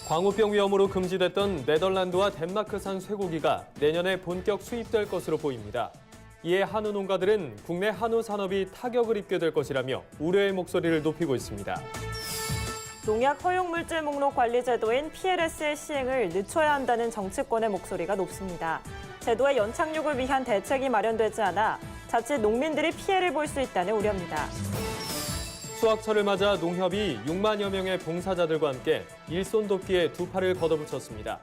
광우병 위험으로 금지됐던 네덜란드와 덴마크산 쇠고기가 내년에 본격 수입될 것으로 보입니다. 이에 한우 농가들은 국내 한우 산업이 타격을 입게 될 것이라며 우려의 목소리를 높이고 있습니다. 농약 허용물질 목록 관리 제도인 PLS의 시행을 늦춰야 한다는 정치권의 목소리가 높습니다. 제도의 연착륙을 위한 대책이 마련되지 않아 자칫 농민들이 피해를 볼 수 있다는 우려입니다. 수확철을 맞아 농협이 6만여 명의 봉사자들과 함께 일손 돕기에 두 팔을 걷어붙였습니다.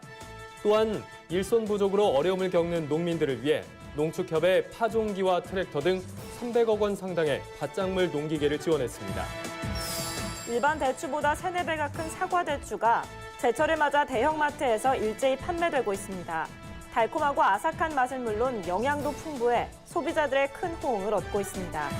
또한 일손 부족으로 어려움을 겪는 농민들을 위해 농축협에 파종기와 트랙터 등 300억 원 상당의 밭작물 농기계를 지원했습니다. 일반 대추보다 3~4배가 큰 사과 대추가 제철을 맞아 대형마트에서 일제히 판매되고 있습니다. 달콤하고 아삭한 맛은 물론 영양도 풍부해 소비자들의 큰 호응을 얻고 있습니다.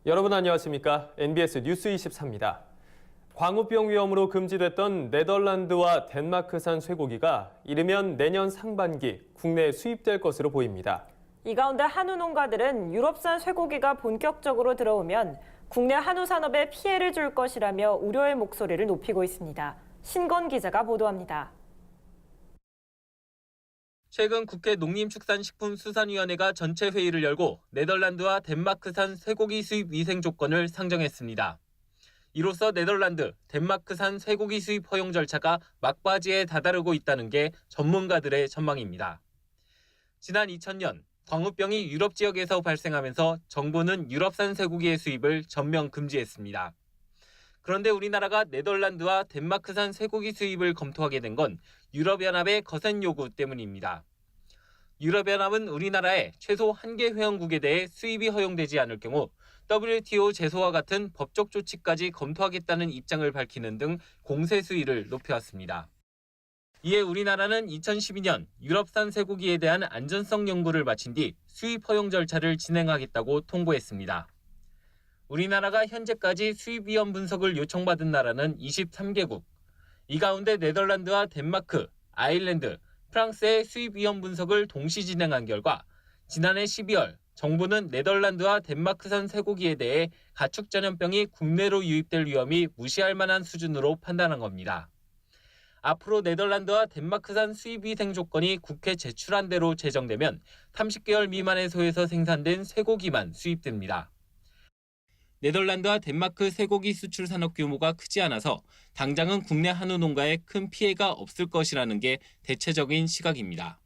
여러분 안녕하십니까? NBS 뉴스 24입니다. 광우병 위험으로 금지됐던 네덜란드와 덴마크산 쇠고기가 이르면 내년 상반기 국내에 수입될 것으로 보입니다. 이 가운데 한우 농가들은 유럽산 쇠고기가 본격적으로 들어오면 국내 한우 산업에 피해를 줄 것이라며 우려의 목소리를 높이고 있습니다. 신건 기자가 보도합니다. 최근 국회 농림축산식품수산위원회가 전체 회의를 열고 네덜란드와 덴마크산 쇠고기 수입 위생 조건을 상정했습니다. 이로써 네덜란드, 덴마크산 쇠고기 수입 허용 절차가 막바지에 다다르고 있다는 게 전문가들의 전망입니다. 지난 2000년 광우병이 유럽 지역에서 발생하면서 정부는 유럽산 쇠고기의 수입을 전면 금지했습니다. 그런데 우리나라가 네덜란드와 덴마크산 쇠고기 수입을 검토하게 된 건 유럽연합의 거센 요구 때문입니다. 유럽연합은 우리나라에 최소 1개 회원국에 대해 수입이 허용되지 않을 경우 WTO 제소와 같은 법적 조치까지 검토하겠다는 입장을 밝히는 등 공세 수위를 높여왔습니다. 이에 우리나라는 2012년 유럽산 쇠고기에 대한 안전성 연구를 마친 뒤 수입 허용 절차를 진행하겠다고 통보했습니다. 우리나라가 현재까지 수입 위험 분석을 요청받은 나라는 23개국. 이 가운데 네덜란드와 덴마크, 아일랜드, 프랑스의 수입 위험 분석을 동시 진행한 결과 지난해 12월 정부는 네덜란드와 덴마크산 쇠고기에 대해 가축 전염병이 국내로 유입될 위험이 무시할 만한 수준으로 판단한 겁니다. 앞으로 네덜란드와 덴마크산 수입 위생 조건이 국회 제출한 대로 제정되면 30개월 미만의 소에서 생산된 쇠고기만 수입됩니다. 네덜란드와 덴마크 쇠고기 수출 산업 규모가 크지 않아서 당장은 국내 한우 농가에 큰 피해가 없을 것이라는 게 대체적인 시각입니다.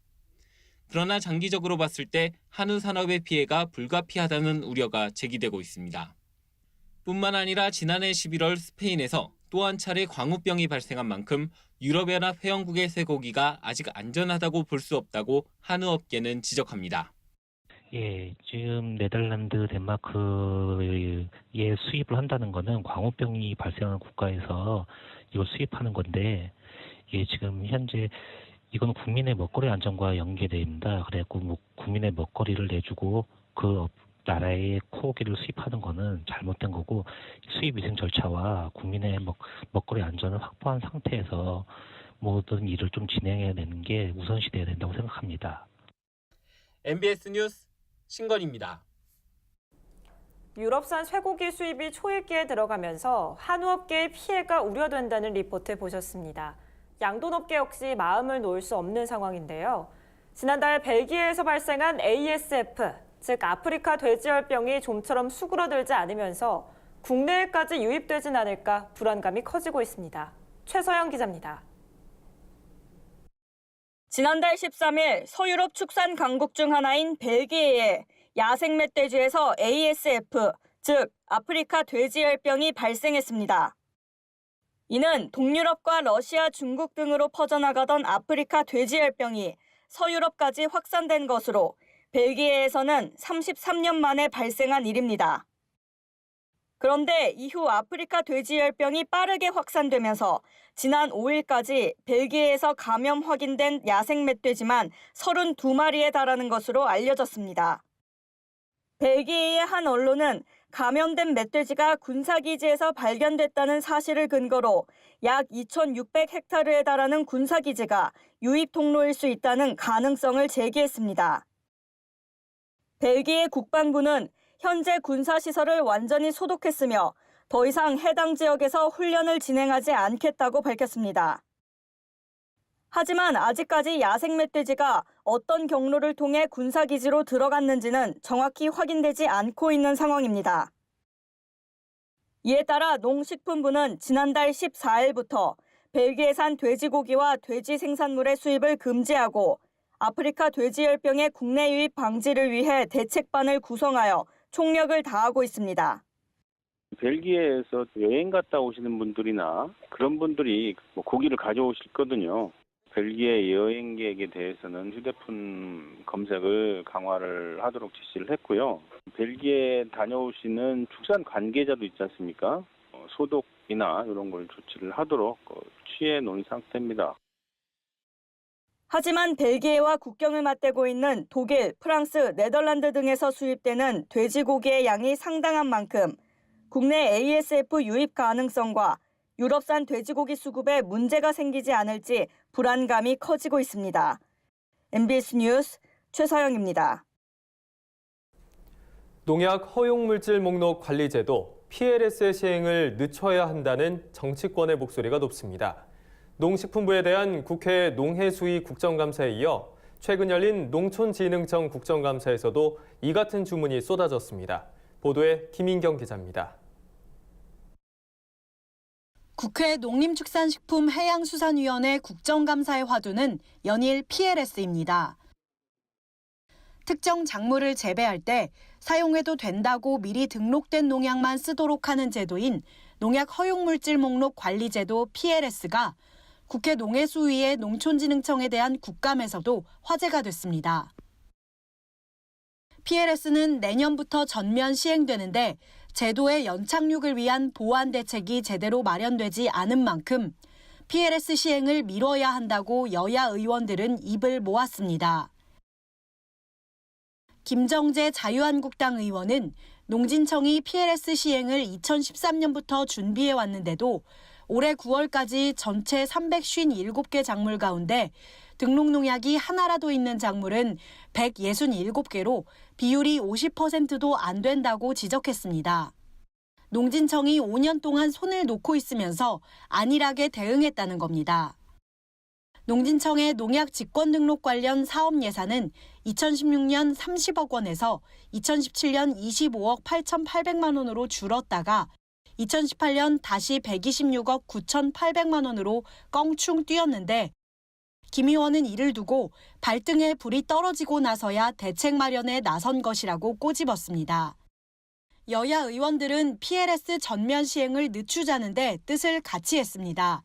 그러나 장기적으로 봤을 때 한우 산업의 피해가 불가피하다는 우려가 제기되고 있습니다. 뿐만 아니라 지난해 11월 스페인에서 또 한 차례 광우병이 발생한 만큼 유럽연합 회원국의 쇠고기가 아직 안전하다고 볼 수 없다고 한우업계는 지적합니다. 예, 지금 네덜란드, 덴마크에 수입을 한다는 거는 광우병이 발생하는 국가에서 이걸 수입하는 건데, 이게 지금 현재 이건 국민의 먹거리 안전과 연계됩니다. 그래갖고 국민의 먹거리를 내주고 그 나라의 코고기를 수입하는 거는 잘못된 거고, 수입 위생 절차와 국민의 먹거리 안전을 확보한 상태에서 모든 일을 좀 진행해야 되는 게 우선시돼야 된다고 생각합니다. MBS 뉴스 신건입니다. 유럽산 쇠고기 수입이 초읽기에 들어가면서 한우업계의 피해가 우려된다는 리포트 보셨습니다. 양돈업계 역시 마음을 놓을 수 없는 상황인데요. 지난달 벨기에에서 발생한 ASF, 즉 아프리카 돼지열병이 좀처럼 수그러들지 않으면서 국내에까지 유입되진 않을까 불안감이 커지고 있습니다. 최서영 기자입니다. 지난달 13일 서유럽 축산 강국 중 하나인 벨기에에 야생 멧돼지에서 ASF, 즉 아프리카 돼지열병이 발생했습니다. 이는 동유럽과 러시아, 중국 등으로 퍼져나가던 아프리카 돼지열병이 서유럽까지 확산된 것으로 벨기에에서는 33년 만에 발생한 일입니다. 그런데 이후 아프리카 돼지열병이 빠르게 확산되면서 지난 5일까지 벨기에에서 감염 확인된 야생 멧돼지만 32마리에 달하는 것으로 알려졌습니다. 벨기에의 한 언론은 감염된 멧돼지가 군사기지에서 발견됐다는 사실을 근거로 약 2,600헥타르에 달하는 군사기지가 유입 통로일 수 있다는 가능성을 제기했습니다. 벨기에 국방부는 현재 군사시설을 완전히 소독했으며 더 이상 해당 지역에서 훈련을 진행하지 않겠다고 밝혔습니다. 하지만 아직까지 야생 멧돼지가 어떤 경로를 통해 군사기지로 들어갔는지는 정확히 확인되지 않고 있는 상황입니다. 이에 따라 농식품부는 지난달 14일부터 벨기에산 돼지고기와 돼지 생산물의 수입을 금지하고 아프리카 돼지열병의 국내 유입 방지를 위해 대책반을 구성하여 총력을 다하고 있습니다. 벨기에에서 여행 갔다 오시는 분들이나 그런 분들이 고기를 가져오실 거든요. 벨기에 여행객에 대해서는 휴대폰 검색을 강화를 하도록 지시를 했고요. 벨기에 다녀오시는 축산 관계자도 있지 않습니까? 소독이나 이런 걸 조치를 하도록 취해 놓은 상태입니다. 하지만 벨기에와 국경을 맞대고 있는 독일, 프랑스, 네덜란드 등에서 수입되는 돼지고기의 양이 상당한 만큼 국내 ASF 유입 가능성과 유럽산 돼지고기 수급에 문제가 생기지 않을지 불안감이 커지고 있습니다. MBS 뉴스 최서영입니다. 농약 허용물질 목록 관리제도 PLS의 시행을 늦춰야 한다는 정치권의 목소리가 높습니다. 농식품부에 대한 국회 농해수위 국정감사에 이어 최근 열린 농촌진흥청 국정감사에서도 이 같은 주문이 쏟아졌습니다. 보도에 김인경 기자입니다. 국회 농림축산식품해양수산위원회 국정감사의 화두는 연일 PLS입니다. 특정 작물을 재배할 때 사용해도 된다고 미리 등록된 농약만 쓰도록 하는 제도인 농약 허용물질 목록 관리제도 PLS가 국회 농해수위의 농촌진흥청에 대한 국감에서도 화제가 됐습니다. PLS는 내년부터 전면 시행되는데 제도의 연착륙을 위한 보완 대책이 제대로 마련되지 않은 만큼 PLS 시행을 미뤄야 한다고 여야 의원들은 입을 모았습니다. 김정재 자유한국당 의원은 농진청이 PLS 시행을 2013년부터 준비해 왔는데도 올해 9월까지 전체 357개 작물 가운데 등록 농약이 하나라도 있는 작물은 167개로 비율이 50%도 안 된다고 지적했습니다. 농진청이 5년 동안 손을 놓고 있으면서 안일하게 대응했다는 겁니다. 농진청의 농약 직권 등록 관련 사업 예산은 2016년 30억 원에서 2017년 25억 8,800만 원으로 줄었다가 2018년 다시 126억 9,800만 원으로 껑충 뛰었는데 김 의원은 이를 두고 발등에 불이 떨어지고 나서야 대책 마련에 나선 것이라고 꼬집었습니다. 여야 의원들은 PLS 전면 시행을 늦추자는데 뜻을 같이 했습니다.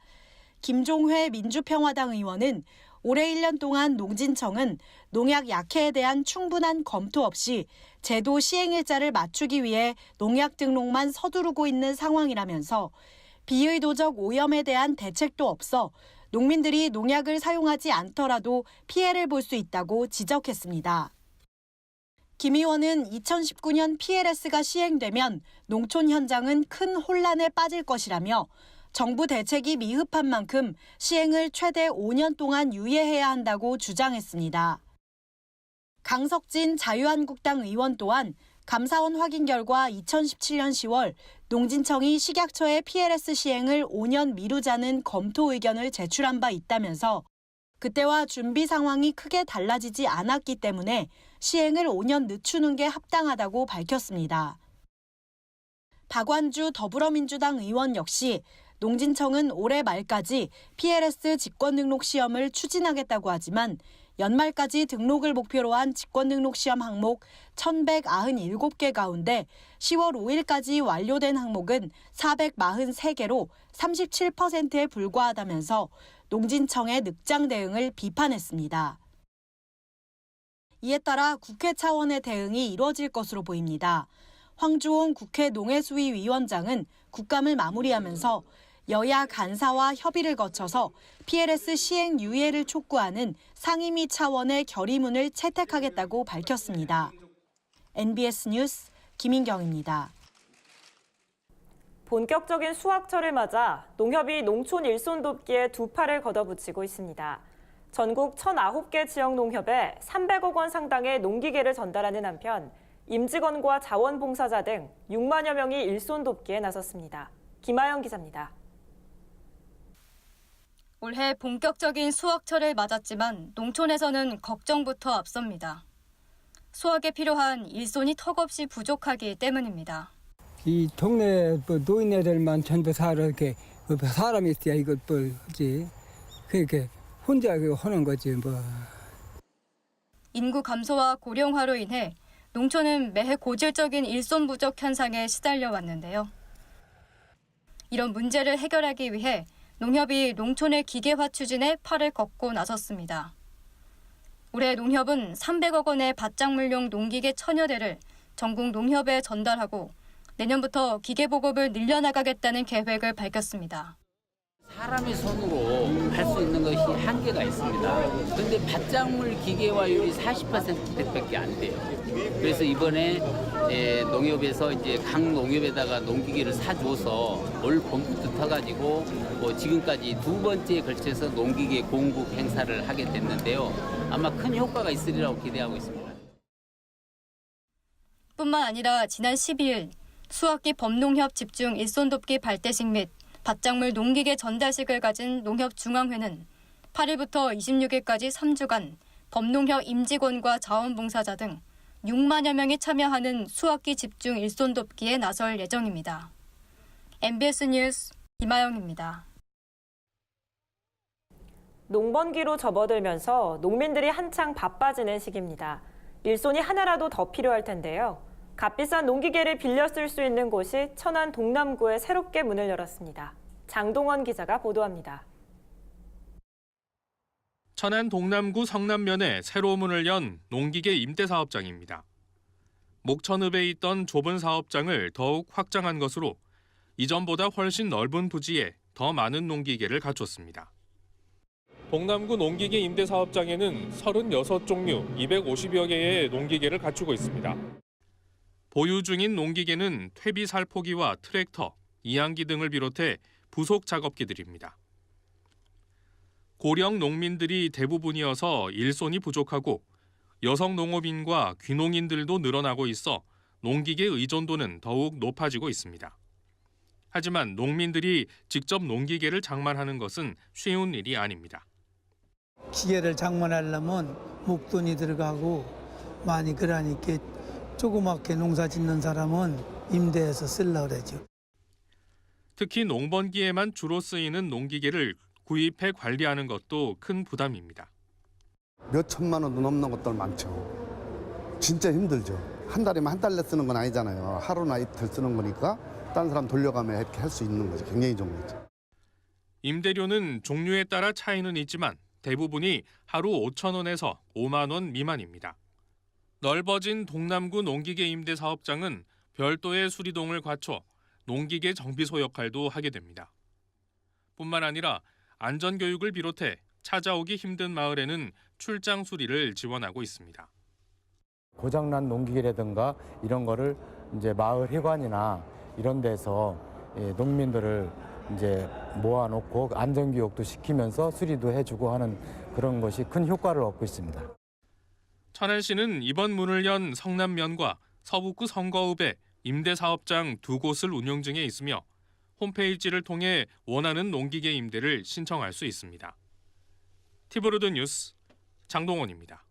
김종회 민주평화당 의원은 올해 1년 동안 농진청은 농약 약해에 대한 충분한 검토 없이 제도 시행일자를 맞추기 위해 농약 등록만 서두르고 있는 상황이라면서 비의도적 오염에 대한 대책도 없어 농민들이 농약을 사용하지 않더라도 피해를 볼 수 있다고 지적했습니다. 김 의원은 2019년 PLS가 시행되면 농촌 현장은 큰 혼란에 빠질 것이라며 정부 대책이 미흡한 만큼 시행을 최대 5년 동안 유예해야 한다고 주장했습니다. 강석진 자유한국당 의원 또한 감사원 확인 결과 2017년 10월 농진청이 식약처의 PLS 시행을 5년 미루자는 검토 의견을 제출한 바 있다면서 그때와 준비 상황이 크게 달라지지 않았기 때문에 시행을 5년 늦추는 게 합당하다고 밝혔습니다. 박완주 더불어민주당 의원 역시 농진청은 올해 말까지 PLS 직권 등록 시험을 추진하겠다고 하지만 연말까지 등록을 목표로 한 직권 등록 시험 항목 1,197개 가운데 10월 5일까지 완료된 항목은 443개로 37%에 불과하다면서 농진청의 늑장 대응을 비판했습니다. 이에 따라 국회 차원의 대응이 이루어질 것으로 보입니다. 황주홍 국회 농해수위위원장은 국감을 마무리하면서 여야 간사와 협의를 거쳐서 PLS 시행 유예를 촉구하는 상임위 차원의 결의문을 채택하겠다고 밝혔습니다. NBS 뉴스 김인경입니다. 본격적인 수확철을 맞아 농협이 농촌 일손 돕기에 두 팔을 걷어붙이고 있습니다. 전국 1,009개 지역 농협에 300억 원 상당의 농기계를 전달하는 한편 임직원과 자원봉사자 등 6만여 명이 일손 돕기에 나섰습니다. 김아영 기자입니다. 올해 본격적인 수확철을 맞았지만 농촌에서는 걱정부터 앞섭니다. 수확에 필요한 일손이 턱없이 부족하기 때문입니다. 이 동네 노인네들만 전부 이렇게 사람이 있어야 이걸 뭐지 그렇게 혼자 하는 거지 뭐. 인구 감소와 고령화로 인해 농촌은 매해 고질적인 일손 부족 현상에 시달려 왔는데요. 이런 문제를 해결하기 위해 농협이 농촌의 기계화 추진에 팔을 걷고 나섰습니다. 올해 농협은 300억 원의 밭작물용 농기계 1000여 대를 전국 농협에 전달하고 내년부터 기계 보급을 늘려나가겠다는 계획을 밝혔습니다. 사람의 손으로 할 수 있는 것이 한계가 있습니다. 그런데 밭작물 기계화율이 40%밖에 안 돼요. 그래서 이번에 농협에서 이제 각 농협에다가 농기계를 사줘서 올 봄부터 타가지고 지금까지 두 번째에 걸쳐서 농기계 공급 행사를 하게 됐는데요. 아마 큰 효과가 있으리라고 기대하고 있습니다. 뿐만 아니라 지난 12일 수학기 범농협 집중 일손 돕기 발대식 및 밭작물 농기계 전달식을 가진 농협중앙회는 8일부터 26일까지 3주간 범농협 임직원과 자원봉사자 등 6만여 명이 참여하는 수학기 집중 일손 돕기에 나설 예정입니다. MBS 뉴스 김아영입니다. 농번기로 접어들면서 농민들이 한창 바빠지는 시기입니다. 일손이 하나라도 더 필요할 텐데요. 값비싼 농기계를 빌려 쓸 수 있는 곳이 천안 동남구에 새롭게 문을 열었습니다. 장동원 기자가 보도합니다. 천안 동남구 성남면에 새로 문을 연 농기계 임대사업장입니다. 목천읍에 있던 좁은 사업장을 더욱 확장한 것으로 이전보다 훨씬 넓은 부지에 더 많은 농기계를 갖췄습니다. 동남구 농기계 임대사업장에는 36종류 250여 개의 농기계를 갖추고 있습니다. 보유 중인 농기계는 퇴비 살포기와 트랙터, 이항기 등을 비롯해 부속 작업기들입니다. 고령 농민들이 대부분이어서 일손이 부족하고 여성 농업인과 귀농인들도 늘어나고 있어 농기계 의존도는 더욱 높아지고 있습니다. 하지만 농민들이 직접 농기계를 장만하는 것은 쉬운 일이 아닙니다. 기계를 장만하려면 목돈이 들어가고 많이 그러니까 조그맣게 농사 짓는 사람은 임대해서 쓰려고 그러죠. 특히 농번기에만 주로 쓰이는 농기계를 구입해 관리하는 것도 큰 부담입니다. 몇 천만 원도 넘는 것들 많죠. 진짜 힘들죠. 한 달이면 한 달내 쓰는 건 아니잖아요. 하루나 이틀 쓰는 거니까 다른 사람 돌려가며 이렇게 할 수 있는 거죠. 굉장히 좋은 거죠. 임대료는 종류에 따라 차이는 있지만 대부분이 하루 5천 원에서 5만 원 미만입니다. 넓어진 동남구 농기계 임대 사업장은 별도의 수리동을 갖춰 농기계 정비소 역할도 하게 됩니다. 뿐만 아니라 안전교육을 비롯해 찾아오기 힘든 마을에는 출장 수리를 지원하고 있습니다. 고장난 농기계라든가 이런 거를 이제 마을 회관이나 이런 데서 농민들을 이제 모아놓고 안전교육도 시키면서 수리도 해주고 하는 그런 것이 큰 효과를 얻고 있습니다. 천안시는 이번 문을 연 성남면과 서북구 성거읍에 임대사업장 두 곳을 운영 중에 있으며 홈페이지를 통해 원하는 농기계 임대를 신청할 수 있습니다. 티브로드 뉴스 장동원입니다.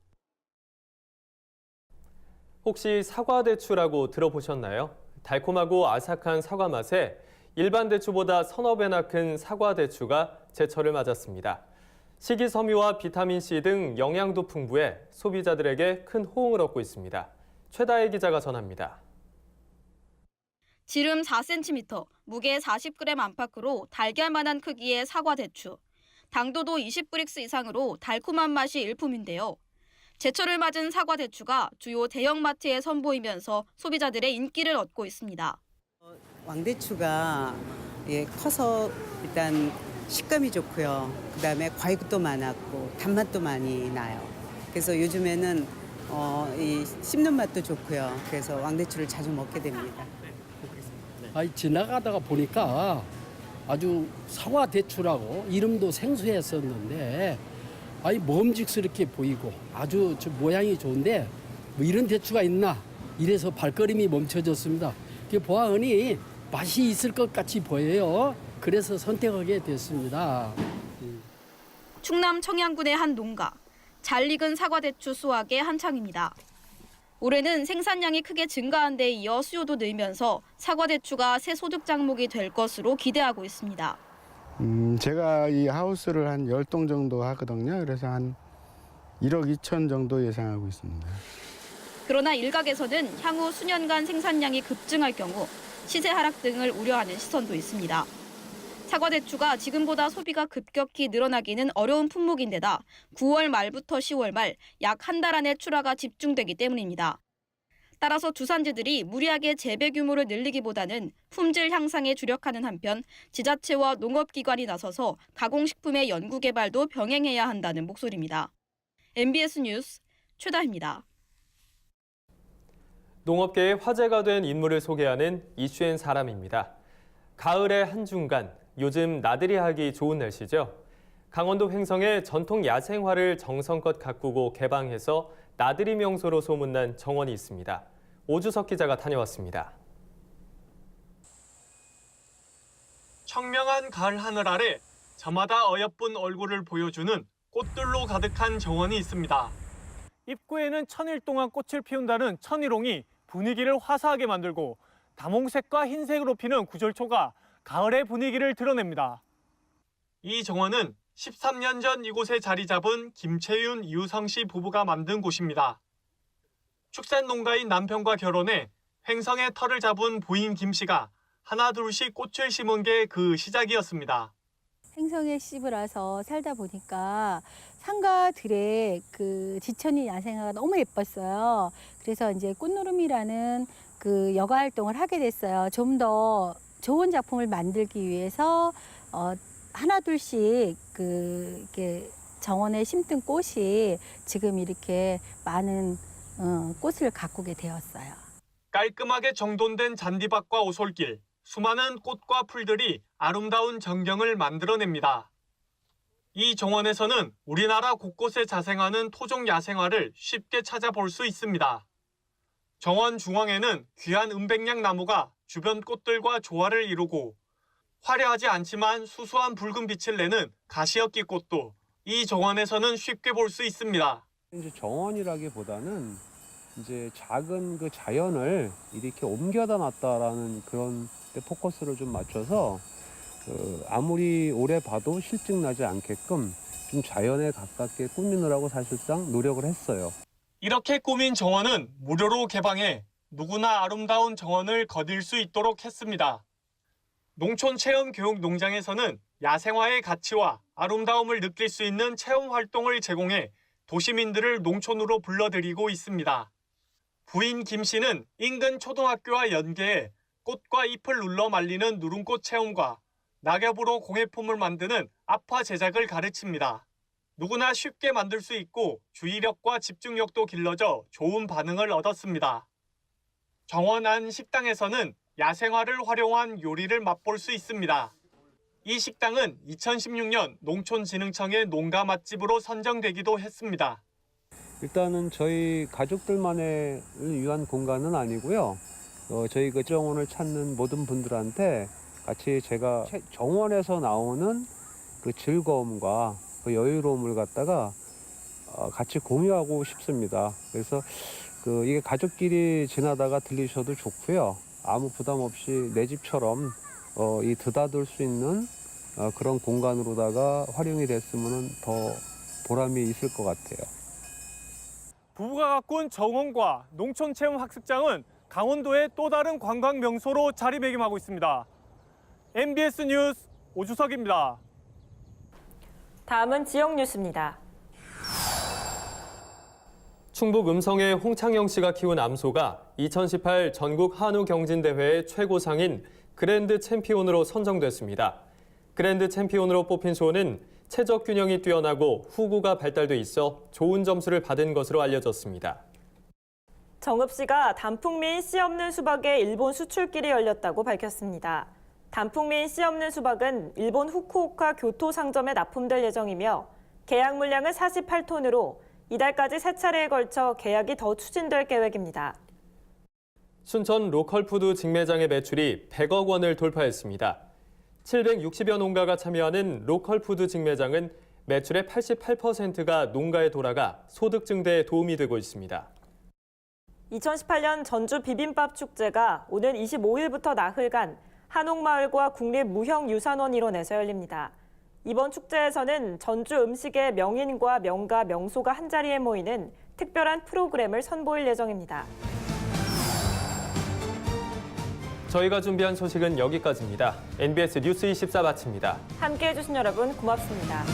혹시 사과대추라고 들어보셨나요? 달콤하고 아삭한 사과 맛에 일반 대추보다 서너 배나 큰 사과대추가 제철을 맞았습니다. 식이섬유와 비타민C 등 영양도 풍부해 소비자들에게 큰 호응을 얻고 있습니다. 최다혜 기자가 전합니다. 지름 4cm, 무게 40g 안팎으로 달걀만한 크기의 사과 대추. 당도도 20브릭스 이상으로 달콤한 맛이 일품인데요. 제철을 맞은 사과 대추가 주요 대형마트에 선보이면서 소비자들의 인기를 얻고 있습니다. 왕대추가 커서 일단 식감이 좋고요. 그다음에 과육도 많았고 단맛도 많이 나요. 그래서 요즘에는 씹는 맛도 좋고요. 그래서 왕대추를 자주 먹게 됩니다. 지나가다가 보니까 아주 사과 대추라고 이름도 생소했었는데 먹음직스럽게 보이고 아주 모양이 좋은데 뭐 이런 대추가 있나 이래서 발걸음이 멈춰졌습니다. 보아하니 맛이 있을 것 같이 보여요. 그래서 선택하게 됐습니다. 충남 청양군의 한 농가. 잘 익은 사과 대추 수확에 한창입니다. 올해는 생산량이 크게 증가한 데 이어 수요도 늘면서 사과 대추가 새 소득 작목이 될 것으로 기대하고 있습니다. 제가 이 하우스를 한 10동 정도 하거든요. 그래서 한 1억 2천 정도 예상하고 있습니다. 그러나 일각에서는 향후 수년간 생산량이 급증할 경우 시세 하락 등을 우려하는 시선도 있습니다. 사과 대추가 지금보다 소비가 급격히 늘어나기는 어려운 품목인데다 9월 말부터 10월 말 약 한 달 안에 출하가 집중되기 때문입니다. 따라서 주산지들이 무리하게 재배 규모를 늘리기보다는 품질 향상에 주력하는 한편 지자체와 농업기관이 나서서 가공식품의 연구개발도 병행해야 한다는 목소리입니다. MBS 뉴스 최다희입니다. 농업계의 화제가 된 인물을 소개하는 이슈엔 사람입니다. 가을의 한중간, 요즘 나들이 하기 좋은 날씨죠. 강원도 횡성의 전통 야생화를 정성껏 가꾸고 개방해서 나들이 명소로 소문난 정원이 있습니다. 오주석 기자가 다녀왔습니다. 청명한 가을 하늘 아래 저마다 어여쁜 얼굴을 보여주는 꽃들로 가득한 정원이 있습니다. 입구에는 천일 동안 꽃을 피운다는 천일홍이 분위기를 화사하게 만들고 다몽색과 흰색으로 피는 구절초가 가을의 분위기를 드러냅니다. 이 정원은 13년 전 이곳에 자리 잡은 김채윤, 이우성 씨 부부가 만든 곳입니다. 축산 농가인 남편과 결혼해 횡성의 터를 잡은 부인 김 씨가 하나 둘씩 꽃을 심은 게 그 시작이었습니다. 횡성에 씹으라서 살다 보니까 상가들의 그 지천인 야생화가 너무 예뻤어요. 그래서 이제 꽃노름이라는 그 여가 활동을 하게 됐어요. 좀 더 좋은 작품을 만들기 위해서 하나 둘씩 이렇게 정원에 심던 꽃이 지금 이렇게 많은 꽃을 가꾸게 되었어요. 깔끔하게 정돈된 잔디밭과 오솔길, 수많은 꽃과 풀들이 아름다운 전경을 만들어냅니다. 이 정원에서는 우리나라 곳곳에 자생하는 토종 야생화를 쉽게 찾아볼 수 있습니다. 정원 중앙에는 귀한 은백냥 나무가 주변 꽃들과 조화를 이루고 화려하지 않지만 수수한 붉은 빛을 내는 가시엽기 꽃도 이 정원에서는 쉽게 볼 수 있습니다. 이제 정원이라기보다는 이제 작은 그 자연을 이렇게 옮겨다 놨다라는 그런 데 포커스를 좀 맞춰서 아무리 오래 봐도 실증 나지 않게끔 좀 자연에 가깝게 꾸미느라고 사실상 노력을 했어요. 이렇게 꾸민 정원은 무료로 개방해 누구나 아름다운 정원을 거닐 수 있도록 했습니다. 농촌체험교육농장에서는 야생화의 가치와 아름다움을 느낄 수 있는 체험 활동을 제공해 도시민들을 농촌으로 불러들이고 있습니다. 부인 김 씨는 인근 초등학교와 연계해 꽃과 잎을 눌러 말리는 누름꽃 체험과 낙엽으로 공예품을 만드는 아파 제작을 가르칩니다. 누구나 쉽게 만들 수 있고 주의력과 집중력도 길러져 좋은 반응을 얻었습니다. 정원 안 식당에서는 야생화를 활용한 요리를 맛볼 수 있습니다. 이 식당은 2016년 농촌진흥청의 농가 맛집으로 선정되기도 했습니다. 일단은 저희 가족들만을 위한 공간은 아니고요. 저희 그 정원을 찾는 모든 분들한테 같이 제가 정원에서 나오는 그 즐거움과 그 여유로움을 갖다가 같이 공유하고 싶습니다. 그래서 이게 가족끼리 지나다가 들리셔도 좋고요. 아무 부담 없이 내 집처럼 이 드다들 수 있는 그런 공간으로다가 활용이 됐으면 더 보람이 있을 것 같아요. 부부가 가꾼 정원과 농촌체험학습장은 강원도의 또 다른 관광 명소로 자리매김하고 있습니다. MBS 뉴스 오주석입니다. 다음은 지역 뉴스입니다. 충북 음성의 홍창영 씨가 키운 암소가 2018 전국 한우 경진대회의 최고상인 그랜드 챔피온으로 선정됐습니다. 그랜드 챔피온으로 뽑힌 소는 체적 균형이 뛰어나고 후구가 발달돼 있어 좋은 점수를 받은 것으로 알려졌습니다. 정읍 씨가 단풍미인 씨 없는 수박의 일본 수출길이 열렸다고 밝혔습니다. 단풍미인 씨 없는 수박은 일본 후쿠오카 교토 상점에 납품될 예정이며 계약 물량은 48톤으로 이달까지 3차례에 걸쳐 계약이 더 추진될 계획입니다. 순천 로컬푸드 직매장의 매출이 100억 원을 돌파했습니다. 760여 농가가 참여하는 로컬푸드 직매장은 매출의 88%가 농가에 돌아가 소득 증대에 도움이 되고 있습니다. 2018년 전주 비빔밥 축제가 오는 25일부터 나흘간 한옥마을과 국립무형유산원 일원에서 열립니다. 이번 축제에서는 전주 음식의 명인과 명가, 명소가 한자리에 모이는 특별한 프로그램을 선보일 예정입니다. 저희가 준비한 소식은 여기까지입니다. NBS 뉴스 24 마칩니다. 함께해 주신 여러분 고맙습니다.